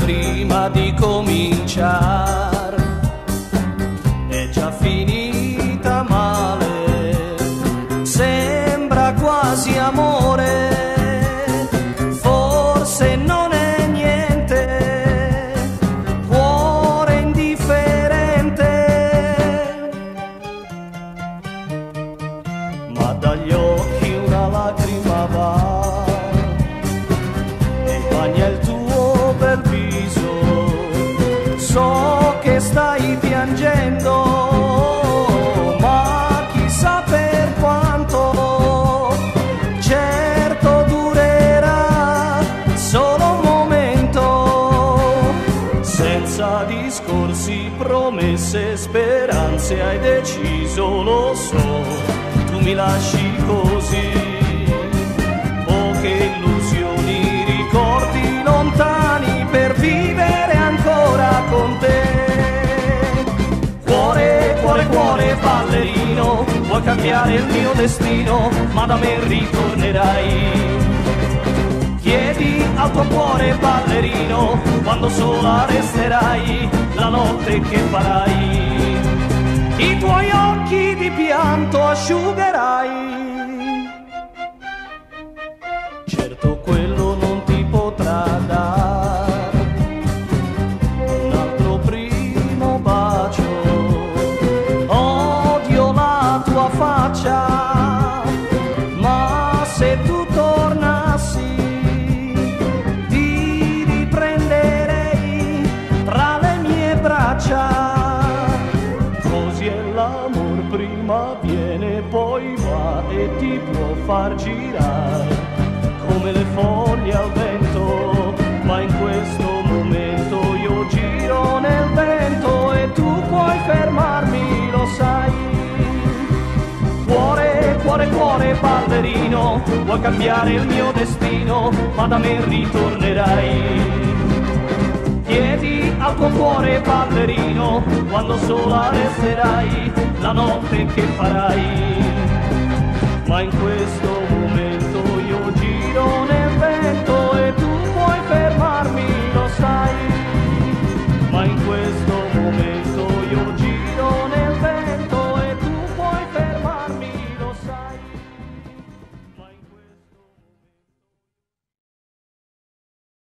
prima di cominciare è già finita male, sembra quasi amore, forse non è niente, cuore indifferente, ma dagli occhi una lacrima va e bagna il tuo bel viso, so che stai piangendo, ma chissà per quanto, certo durerà solo un momento, senza discorsi, promesse, speranze, hai deciso, lo so, tu mi lasci così, poche illusioni, ricordi lontani per vivere ancora con te. Cuore, cuore, cuore ballerino, vuoi cambiare il mio destino, ma da me ritornerai. Chiedi al tuo cuore ballerino, quando sola resterai, la notte che farai, i tuoi occhi di pianto asciugherai. Certo quello non ti potrà dare un altro primo bacio, odio la tua faccia, ma se tu tornassi ti riprenderei tra le mie braccia, così è l'amor, prima viene poi va e ti può far girare come le foglie al vento, ma in questo momento io giro nel vento e tu puoi fermarmi, lo sai. Cuore, cuore, cuore ballerino, vuoi cambiare il mio destino, ma da me ritornerai. Chiedi al tuo cuore ballerino, quando sola resterai, la notte che farai, ma in questo momento io giro nel vento e tu puoi fermarmi, lo sai, ma in questo momento io giro